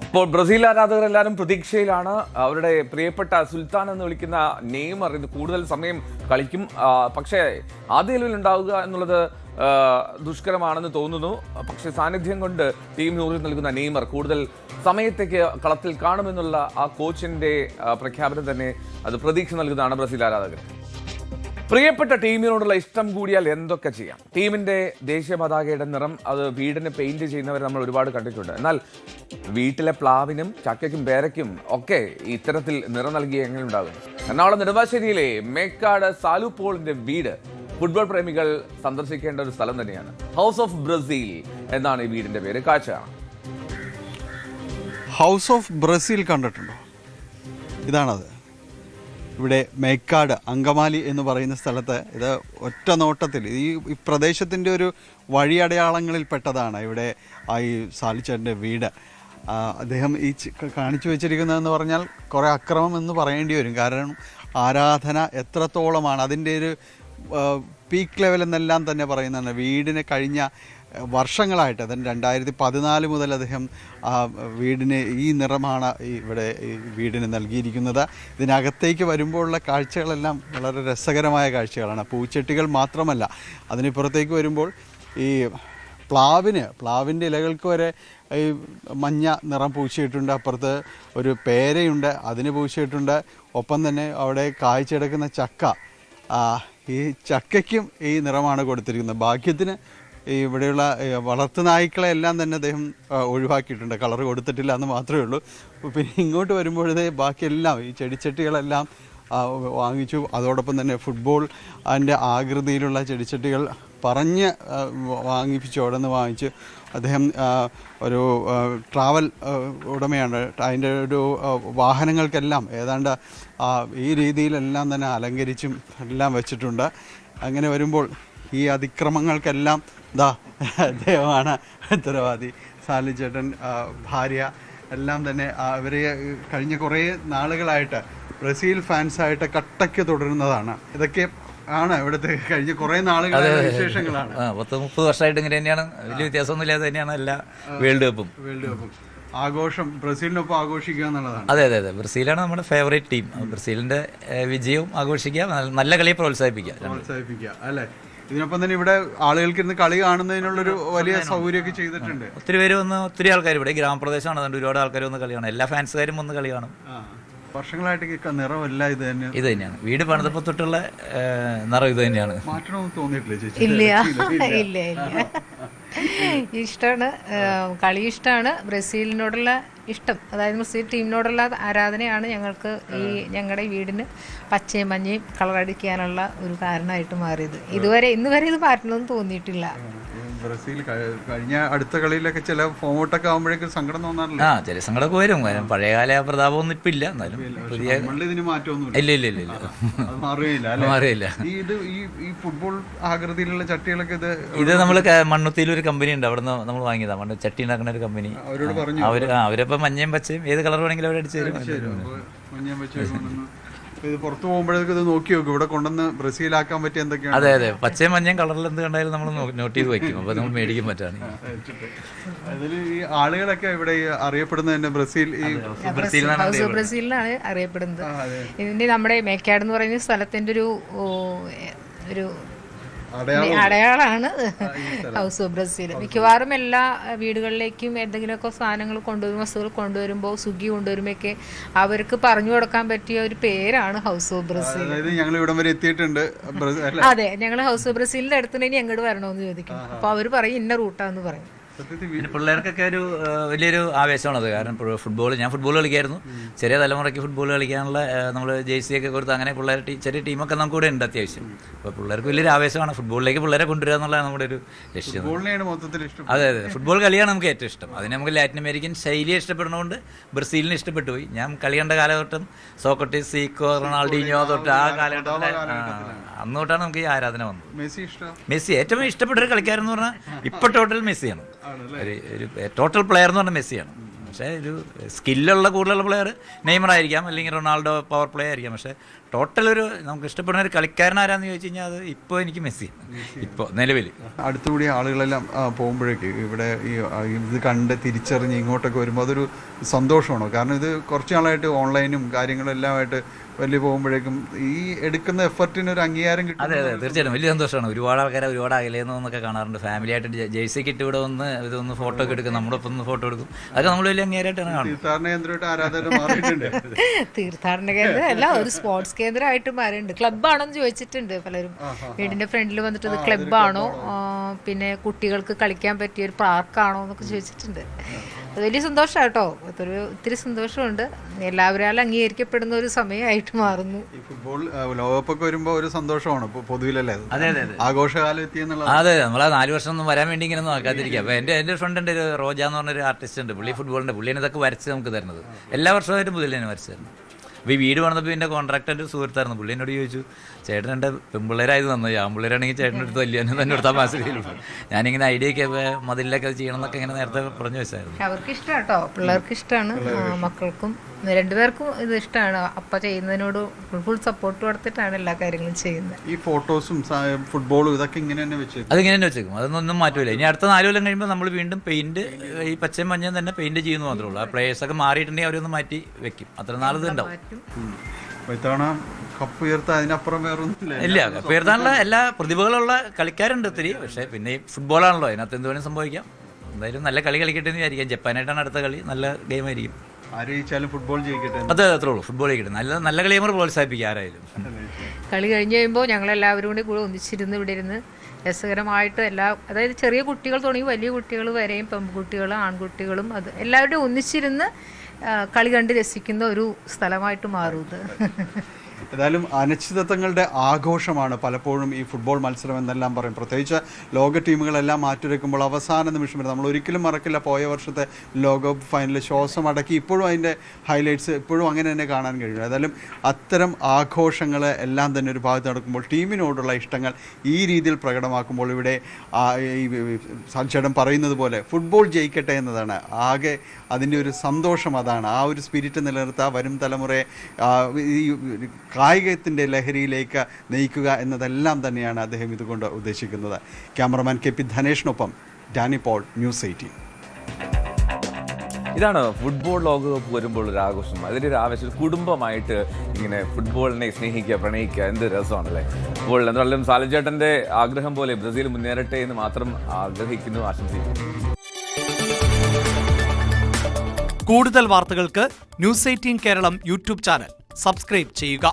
ഇപ്പോൾ ബ്രസീൽ ആരാധകരെല്ലാവരും പ്രതീക്ഷയിലാണ്. അവരുടെ പ്രിയപ്പെട്ട സുൽത്താൻ എന്ന് വിളിക്കുന്ന നെയ്മർ ഇത് കൂടുതൽ സമയം കളിക്കും. പക്ഷേ ആദ്യ നിലവിൽ ഉണ്ടാവുക എന്നുള്ളത് ദുഷ്കരമാണെന്ന് തോന്നുന്നു. പക്ഷേ സാന്നിധ്യം കൊണ്ട് ടീം ഊർജ്ജം നൽകുന്ന നെയ്മർ കൂടുതൽ സമയത്തേക്ക് കളത്തിൽ കാണുമെന്നുള്ള ആ കോച്ചിന്റെ പ്രഖ്യാപനം തന്നെ അത് പ്രതീക്ഷ നൽകുന്നതാണ് ബ്രസീൽ ആരാധകർ. പ്രിയപ്പെട്ട ടീമിനോടുള്ള ഇഷ്ടം കൂടിയാൽ എന്തൊക്കെ ചെയ്യാം. ടീമിന്റെ ദേശീയ പതാകയുടെ നിറം അത് വീടിന് പെയിന്റ് ചെയ്യുന്നവരെ നമ്മൾ ഒരുപാട് കണ്ടിട്ടുണ്ട്. എന്നാൽ വീട്ടിലെ പ്ലാവിനും ചക്കയ്ക്കും പേരയ്ക്കും ഒക്കെ ഇത്തരത്തിൽ നിറം നൽകി എങ്ങനെ ഉണ്ടാകും? എറണാകുളം നെടുമ്പാശ്ശേരിയിലെ മേക്കാട് സാലു പോളിന്റെ വീട് ഫുട്ബോൾ പ്രേമികൾ സന്ദർശിക്കേണ്ട ഒരു സ്ഥലം തന്നെയാണ്. ഹൗസ് ഓഫ് ബ്രസീൽ എന്നാണ് ഈ വീടിന്റെ പേര്. കാഴ്ച ഹൗസ് ഓഫ് ബ്രസീൽ കണ്ടിട്ടുണ്ടോ? ഇതാണത്. ഇവിടെ മേക്കാട് അങ്കമാലി എന്ന് പറയുന്ന സ്ഥലത്ത് ഇത് ഒറ്റ നോട്ടത്തിൽ ഈ പ്രദേശത്തിൻ്റെ ഒരു വഴിയടയാളങ്ങളിൽ പെട്ടതാണ് ഇവിടെ ഈ സാലിച്ചേട്ടൻ്റെ വീട്. അദ്ദേഹം ഈ കാണിച്ചു വെച്ചിരിക്കുന്നതെന്ന് പറഞ്ഞാൽ കുറേ അക്രമം എന്ന് പറയേണ്ടി വരും. കാരണം ആരാധന എത്രത്തോളമാണ് അതിൻ്റെ ഒരു പീക്ക് ലെവൽ എന്നെല്ലാം തന്നെ പറയുന്നതാണ്. വീടിന് കഴിഞ്ഞ വർഷങ്ങളായിട്ട് അതിന് 2014 മുതൽ അദ്ദേഹം വീടിന് ഈ നിറമാണ് ഇവിടെ ഈ വീടിന് നൽകിയിരിക്കുന്നത്. ഇതിനകത്തേക്ക് വരുമ്പോഴുള്ള കാഴ്ചകളെല്ലാം വളരെ രസകരമായ കാഴ്ചകളാണ്. പൂച്ചെട്ടികൾ മാത്രമല്ല, അതിനിപ്പുറത്തേക്ക് വരുമ്പോൾ ഈ പ്ലാവിൻ്റെ ഇലകൾക്ക് വരെ ഈ മഞ്ഞ നിറം പൂശിയിട്ടുണ്ട്. അപ്പുറത്ത് ഒരു പേരയുണ്ട്, അതിന് പൂശിയിട്ടുണ്ട്. ഒപ്പം തന്നെ അവിടെ കായ്ച്ചെടുക്കുന്ന ചക്ക, ഈ ചക്കയ്ക്കും ഈ നിറമാണ് കൊടുത്തിരിക്കുന്നത്. ഭാഗ്യത്തിന് ഇവിടെയുള്ള വളർത്തു നായ്ക്കളെ എല്ലാം തന്നെ അദ്ദേഹം ഒഴിവാക്കിയിട്ടുണ്ട്, കളർ കൊടുത്തിട്ടില്ല എന്ന് മാത്രമേ ഉള്ളൂ. പിന്നെ ഇങ്ങോട്ട് വരുമ്പോഴേ ബാക്കിയെല്ലാം ഈ ചെടിച്ചട്ടികളെല്ലാം വാങ്ങിച്ചു. അതോടൊപ്പം തന്നെ ഫുട്ബോൾ അതിൻ്റെ ആകൃതിയിലുള്ള ചെടിച്ചട്ടികൾ പറഞ്ഞ് വാങ്ങിപ്പിച്ചു, അവിടെ നിന്ന് വാങ്ങിച്ച്. അദ്ദേഹം ഒരു ട്രാവൽ ഉടമയാണ്. അതിൻ്റെ ഒരു വാഹനങ്ങൾക്കെല്ലാം ഏതാണ്ട് ഈ രീതിയിലെല്ലാം തന്നെ അലങ്കരിച്ചും എല്ലാം വെച്ചിട്ടുണ്ട്. അങ്ങനെ വരുമ്പോൾ ഈ അതിക്രമങ്ങൾക്കെല്ലാം അദ്ദേഹമാണ് ഉത്തരവാദി. സാലിച്ചേട്ടൻ, ഭാര്യ എല്ലാം തന്നെ അവരെ കഴിഞ്ഞ കുറേ നാളുകളായിട്ട് ബ്രസീൽ ഫാൻസായിട്ട് കട്ടയ്ക്ക് തുടരുന്നതാണ്. ഇതൊക്കെ ആണ് ഇവിടുത്തെ കഴിഞ്ഞ കുറേ നാളുകളായ വിശേഷങ്ങളാണ്. 30 വർഷമായിട്ട് ഇങ്ങനെ തന്നെയാണ്, വലിയ വ്യത്യാസമൊന്നുമില്ലാതെ തന്നെയാണ് എല്ലാ വേൾഡ് കപ്പും ആഘോഷം ബ്രസീലിനൊപ്പം ആഘോഷിക്കുക എന്നുള്ളതാണ്. അതെ അതെ അതെ, ബ്രസീലാണ് നമ്മുടെ ഫേവറേറ്റ് ടീം. ബ്രസീലിന്റെ വിജയവും ആഘോഷിക്കുക, നല്ല കളിയെ പ്രോത്സാഹിപ്പിക്കുക അല്ലേ. ഇതിനൊപ്പം തന്നെ ഇവിടെ ആളുകൾക്ക് ഇന്ന് കളി കാണുന്നതിനുള്ളൊരു വലിയ സൗകര്യമൊക്കെ ചെയ്തിട്ടുണ്ട്. ഒത്തിരി പേര് വന്ന്, ഒത്തിരി ആൾക്കാർ ഇവിടെ ഗ്രാമപ്രദേശമാണ്, അതുകൊണ്ട് ഒരുപാട് ആൾക്കാർ വന്ന് കളി കാണും. എല്ലാ ഫാൻസുകാരും വന്ന് കളി കാണും. വർഷങ്ങളായിട്ട് നിറമല്ല ഇത് തന്നെയാണ്. വീട് പണിതപ്പോൾ തൊട്ടുള്ള നിറം ഇത് തന്നെയാണ്. മാറ്റണമെന്ന് തോന്നിയിട്ടില്ല ചേച്ചി? ഇല്ല ഇഷ്ടമാണ്, കളി ഇഷ്ടമാണ്. ബ്രസീലിനോടുള്ള ഇഷ്ടം, അതായത് ബ്രസീൽ ടീമിനോടുള്ള ആരാധനയാണ് ഞങ്ങൾക്ക് ഈ ഞങ്ങളുടെ വീടിന് പച്ചയും മഞ്ഞയും കളറടിക്കാനുള്ള ഒരു കാരണമായിട്ട് മാറിയത്. ഇന്ന് വരെ ഇത് മാറ്റണമെന്ന് തോന്നിയിട്ടില്ല. ബ്രസീൽ കഴിഞ്ഞ അടുത്ത കളിയിലൊക്കെ ചില ഫോമൗട്ടൊക്കെ ആകുമ്പോഴേക്കും സങ്കടം തോന്നാറില്ല? ചില സങ്കടമൊക്കെ വരും. പഴയകാല പ്രതാപമൊന്നും ഇപ്പം ഇല്ല. എന്നാലും ഇതിന് മാറ്റമൊന്നും മാറിയില്ല. ഈ ഫുട്ബോൾ ആകൃതിയിലുള്ള ചട്ടികളൊക്കെ ഇത് നമ്മൾ മണ്ണുത്തിയിൽ ഒരു കമ്പനി ഉണ്ട്, അവിടെ നിന്ന് നമ്മൾ വാങ്ങിയതാണ്. മണ്ണ് ചട്ടി ഉണ്ടാക്കുന്ന ഒരു കമ്പനി. അവരിപ്പോ മഞ്ഞയും പച്ചയും ഏത് കളർ വേണമെങ്കിലും അവരടിച്ച് തരും. ഇത് പുറത്തു പോകുമ്പോഴേക്കും ഇത് നോക്കി നോക്കും, ഇവിടെ കൊണ്ടുവന്ന് ബ്രസീലാക്കാൻ പറ്റിയ എന്തൊക്കെയാണ്? അതെ അതെ, പച്ചയും മഞ്ഞയും കളറിൽ എന്ത് കണ്ടാലും നമ്മൾ നോട്ട് ചെയ്ത് വെക്കും. അപ്പോൾ നമ്മൾ മേടിക്കാൻ പറ്റാണ്. അതിൽ ഈ ആളുകളൊക്കെ ഇവിടെ അറിയപ്പെടുന്നത് തന്നെ ബ്രസീലിനാണ് അറിയപ്പെടുന്നത്. ഇതിന്റെ നമ്മുടെ മേക്കാട് എന്ന് പറയുന്ന സ്ഥലത്തിന്റെ ഒരു അടയാളാണ് ഹൗസ് ഓഫ് ബ്രസീൽ. മിക്കവാറും എല്ലാ വീടുകളിലേക്കും എന്തെങ്കിലുമൊക്കെ സാധനങ്ങൾ വസ്തുക്കൾ കൊണ്ടുവരുമ്പോൾ, സ്വിഗ്ഗി കൊണ്ടുവരുമ്പോഴൊക്കെ അവർക്ക് പറഞ്ഞു കൊടുക്കാൻ പറ്റിയ ഒരു പേരാണ് ഹൗസ് ഓഫ് ബ്രസീൽ. ഞങ്ങൾ ഇവിടം വരെ എത്തിയിട്ടുണ്ട്. അതെ, ഞങ്ങൾ ഹൗസ് ഓഫ് ബ്രസീലിന്റെ അടുത്തുണ്ടെങ്കിൽ എങ്ങോട്ട് വരണമെന്ന് ചോദിക്കും. അപ്പൊ അവർ പറയും ഇന്ന റൂട്ടാന്ന് പറയും. പിന്നെ പിള്ളേർക്കൊക്കെ ഒരു വലിയൊരു ആവേശമാണത്. കാരണം ഞാൻ ഫുട്ബോൾ കളിക്കായിരുന്നു. ചെറിയ തലമുറയ്ക്ക് ഫുട്ബോൾ കളിക്കാനുള്ള നമ്മൾ ജേഴ്സിയൊക്കെ കൊടുത്ത് അങ്ങനെ പിള്ളേർ ചെറിയ ടീമൊക്കെ നമുക്ക് കൂടെ ഉണ്ട് അത്യാവശ്യം. അപ്പോൾ പിള്ളേർക്ക് വലിയൊരു ആവേശമാണ്. ഫുട്ബോളിലേക്ക് പിള്ളേരെ കൊണ്ടുവരിക എന്നുള്ളതാണ് നമ്മുടെ ഒരു ലക്ഷ്യം. അതെ അതെ, ഫുട്ബോൾ കളിയാണ് നമുക്ക് ഏറ്റവും ഇഷ്ടം. അതിന് നമുക്ക് ലാറ്റിൻ അമേരിക്കൻ ശൈലിയെ ഇഷ്ടപ്പെടുന്നതുകൊണ്ട് ബ്രസീലിനെ ഇഷ്ടപ്പെട്ടു പോയി. ഞാൻ കളി കണ്ട കാലഘട്ടം സോക്രട്ടീസ്, സീക്കോ, റൊണാൾഡീഞ്ഞോ തൊട്ട് ആ കാലഘട്ടത്തിൽ അന്ന് തൊട്ടാണ് നമുക്ക് ഈ ആരാധന വന്നത്. മെസ്സി ഏറ്റവും ഇഷ്ടപ്പെട്ട ഒരു കളിക്കാരെന്ന് പറഞ്ഞാൽ ഇപ്പൊ ടോട്ടൽ മെസ്സിയാണ്. ഒരു ടോട്ടൽ പ്ലെയർ എന്ന് പറഞ്ഞാൽ മെസ്സിയാണ്. പക്ഷേ ഒരു സ്കില്ലുള്ള കൂടുതലുള്ള പ്ലെയർ നെയ്മർ ആയിരിക്കാം, അല്ലെങ്കിൽ റൊണാൾഡോ പവർ പ്ലേ ആയിരിക്കാം. പക്ഷേ ടോട്ടൽ ഒരു നമുക്ക് ഇഷ്ടപ്പെടുന്ന ഒരു കളിക്കാരനാരാന്ന് ചോദിച്ചു കഴിഞ്ഞാൽ അത് ഇപ്പോൾ എനിക്ക് മെസ്സി, ഇപ്പോൾ നിലവിൽ. അടുത്തുകൂടി ആളുകളെല്ലാം പോകുമ്പോഴേക്ക് ഇവിടെ ഇത് കണ്ട് തിരിച്ചറിഞ്ഞ് ഇങ്ങോട്ടൊക്കെ വരുമ്പോൾ അതൊരു സന്തോഷമാണോ? കാരണം ഇത് കുറച്ച് നാളായിട്ട് ഓൺലൈനും കാര്യങ്ങളെല്ലാമായിട്ട് വലിയ പോകുമ്പോഴേക്കും ഈ എടുക്കുന്ന എഫർട്ടിന് ഒരു അംഗീകാരം കിട്ടും. അതെ തീർച്ചയായിട്ടും വലിയ സന്തോഷമാണ്. ഒരുപാട് ആൾക്കാരെ ഒരുപാട് അകലേന്നൊക്കെ കാണാറുണ്ട്. ഫാമിലി ആയിട്ട് ജേഴ്സി കിട്ടി ഇവിടെ വന്ന് ഇതൊന്ന് ഫോട്ടോ ഒക്കെ എടുക്കും, നമ്മുടെ ഒപ്പം ഒന്ന് ഫോട്ടോ എടുക്കും. അതൊക്കെ നമ്മൾ വലിയ അംഗീകാരമായിട്ടാണ് കാണുന്നത്. തീർത്ഥാടന കേന്ദ്രമായിട്ട് ആരാധന മാറിയിട്ടുണ്ട്. തീർത്ഥാടന കേന്ദ്രം അല്ല, ഒരു സ്പോർട്സ് കേന്ദ്രമായിട്ട് മാറിയിട്ടുണ്ട്. ക്ലബ്ബാണോന്ന് ചോദിച്ചിട്ടുണ്ട് പലരും. വീടിന്റെ ഫ്രണ്ടിൽ വന്നിട്ട് ഇത് ക്ലബ്ബാണോ, പിന്നെ കുട്ടികൾക്ക് കളിക്കാൻ പറ്റിയ ഒരു പാർക്കാണോ എന്നൊക്കെ ചോദിച്ചിട്ടുണ്ട്. അത് വലിയ സന്തോഷമാണ് കേട്ടോ. ഒത്തിരി സന്തോഷമുണ്ട്. എല്ലാവരും അംഗീകരിക്കപ്പെടുന്ന ഒരു സമയമായിട്ട് മാറുന്നു. ഈ ഫുട്ബോൾ ലോകകപ്പൊക്കെ വരുമ്പോൾ ഒരു സന്തോഷമാണ് പൊതുവിലല്ലേ? അതെ ആഘോഷകാലം എത്തിയെന്നുള്ള. അതെ, നമ്മൾ 4 വർഷം ഒന്നും വരാൻ വേണ്ടി ഇങ്ങനെ നോക്കാതിരിക്കുക. അപ്പോൾ എൻ്റെ ഫ്രണ്ട് ഉണ്ട്, ഒരു റോജ എന്ന് പറഞ്ഞൊരു ആർട്ടിസ്റ്റ് ഉണ്ട്. പുള്ളി ഫുട്ബോളിൻ്റെ, പുള്ളിയാണ് ഇതൊക്കെ വരച്ച് നമുക്ക് തരുന്നത്. എല്ലാ വർഷമായിട്ടും പുള്ളി തന്നെ വരച്ച് തരുന്നത്. അപ്പോൾ ഈ വീട് പണിതപ്പോൾ എൻ്റെ കോൺട്രാക്ടർ സുഹൃത്തായിരുന്നു. പുള്ളി എന്നോട് ചോദിച്ചു, ചേട്ടൻ എൻ്റെ പെൺപിള്ളേരായത് നന്നായി, ആൺപിള്ളേരാണെങ്കിൽ ചേട്ടൻ്റെ അടുത്ത് വലിയ തന്നെ എടുത്താൽ മാസത്തിലുള്ളൂ. ഞാനിങ്ങനെ ഐഡിയയൊക്കെ മതിലൊക്കെ ചെയ്യണം എന്നൊക്കെ ഇങ്ങനെ നേരത്തെ പറഞ്ഞു വെച്ചായിരുന്നു. അവർക്ക് ഇഷ്ടമാണ് കേട്ടോ, പിള്ളേർക്ക് ഇഷ്ടമാണ്, മക്കൾക്കും രണ്ടുപേർക്കും ഇത് ഇഷ്ടമാണ്. അപ്പ ചെയ്യുന്നതിനോട് ഫുൾ സപ്പോർട്ട് കൊടുത്തിട്ടാണ് എല്ലാ കാര്യങ്ങളും ചെയ്യുന്നത്. ഈ ഫോട്ടോസും ഫുട്ബോളും ഇതൊക്കെ ഇങ്ങനെ തന്നെ വെച്ചേക്കും. അതിങ്ങനെ തന്നെ വെച്ചേക്കും, അതൊന്നും മാറ്റില്ല. ഇനി അടുത്ത 4 കൊല്ലം കഴിയുമ്പോൾ നമ്മൾ വീണ്ടും പെയിന്റ്, ഈ പച്ചയും മഞ്ഞയും തന്നെ പെയിന്റ് ചെയ്യുന്നു മാത്രമേ ഉള്ളൂ. ആ പ്ലേയേഴ്സൊക്കെ മാറിയിട്ടുണ്ടെങ്കിൽ അവരൊന്ന് മാറ്റി വെക്കും. അത്ര നാൾ ഇത് ഉണ്ടാവും. ഇത്തവണ കപ്പ് ഉയർത്താൻ അതിനപ്പുറം വേറൊന്നുമില്ല. ഇല്ല, കപ്പ് ഉയർത്താനുള്ള എല്ലാ പ്രതിഭകളുള്ള കളിക്കാരുണ്ട് ഒത്തിരി. പക്ഷേ പിന്നെ ഈ ഫുട്ബോളാണല്ലോ, അതിനകത്ത് എന്ത് വേണമെങ്കിലും സംഭവിക്കാം. എന്തായാലും നല്ല കളി കളിക്കട്ടെ എന്ന് വിചാരിക്കാം. ജപ്പാനായിട്ടാണ് അടുത്ത കളി, നല്ല ഗെയിമായിരിക്കും. ആരെയിച്ചാലും ഫുട്ബോൾ ജയിക്കട്ടെ. അതെ, അത്രേ ഉള്ളൂ. ഫുട്ബോൾ കളിക്കട്ടെ, നല്ല കളി നമ്മൾ പ്രോത്സാഹിപ്പിക്കുക ആരായാലും. കളി കഴിഞ്ഞ് കഴിയുമ്പോൾ ഞങ്ങളെല്ലാവരും കൂടെ ഒന്നിച്ചിരുന്ന് ഇവിടെ ഇരുന്ന് രസകരമായിട്ട് അതായത് ചെറിയ കുട്ടികൾ തുടങ്ങി വലിയ കുട്ടികൾ വരെയും, പെൺകുട്ടികളും ആൺകുട്ടികളും, അത് എല്ലാവരുടെയും ഒന്നിച്ചിരുന്ന് കളി കണ്ട് രസിക്കുന്ന ഒരു സ്ഥലമായിട്ട് മാറും ഇത്. ഏതായാലും അനിശ്ചിതത്വങ്ങളുടെ ആഘോഷമാണ് പലപ്പോഴും ഈ ഫുട്ബോൾ മത്സരം എന്നെല്ലാം പറയും. പ്രത്യേകിച്ച് ലോക ടീമുകളെല്ലാം മാറ്റുരയ്ക്കുമ്പോൾ അവസാന നിമിഷം വരെ നമ്മൾ ഒരിക്കലും മറക്കില്ല പോയ വർഷത്തെ ലോകകപ്പ് ഫൈനലിൽ ശ്വാസം അടക്കി ഇപ്പോഴും അതിൻ്റെ ഹൈലൈറ്റ്സ് ഇപ്പോഴും അങ്ങനെ തന്നെ കാണാൻ കഴിയും. ഏതായാലും അത്തരം ആഘോഷങ്ങൾ എല്ലാം തന്നെ ഒരു ഭാഗത്ത് നടക്കുമ്പോൾ ടീമിനോടുള്ള ഇഷ്ടങ്ങൾ ഈ രീതിയിൽ പ്രകടമാക്കുമ്പോൾ ഇവിടെ ചേട്ടൻ പറയുന്നത് പോലെ ഫുട്ബോൾ ജയിക്കട്ടെ എന്നതാണ് ആകെ അതിൻ്റെ ഒരു സന്തോഷം. അതാണ് ആ ഒരു സ്പിരിറ്റ് നിലനിർത്തുക, വരും തലമുറയെ ഈ കായികത്തിൻ്റെ ലഹരിയിലേക്ക് നയിക്കുക എന്നതെല്ലാം തന്നെയാണ് അദ്ദേഹം ഇതുകൊണ്ട് ഉദ്ദേശിക്കുന്നത്. ക്യാമറമാൻ കെ പി ധനേഷിനൊപ്പം ഡാനി പോൾ, ന്യൂസ് 18. ഇതാണ് ഫുട്ബോൾ ലോകകപ്പ് വരുമ്പോൾ ഒരു ആഘോഷം. അതിൻ്റെ ഒരു ആവേശം, കുടുംബമായിട്ട് ഇങ്ങനെ ഫുട്ബോളിനെ സ്നേഹിക്കുക, പ്രണയിക്കുക, എന്ത് രസമാണല്ലേ ഫുട്ബോൾ. എന്നാലും സാലഞ്ചേട്ടൻ്റെ ആഗ്രഹം പോലെ ബ്രസീൽ മുന്നേറട്ടെ എന്ന് മാത്രം ആഗ്രഹിക്കുന്നു, ആശംസിക്കുന്നു. കൂടുതൽ വാർത്തകൾക്ക് news 18 Keralam YouTube channel subscribe ചെയ്യുക.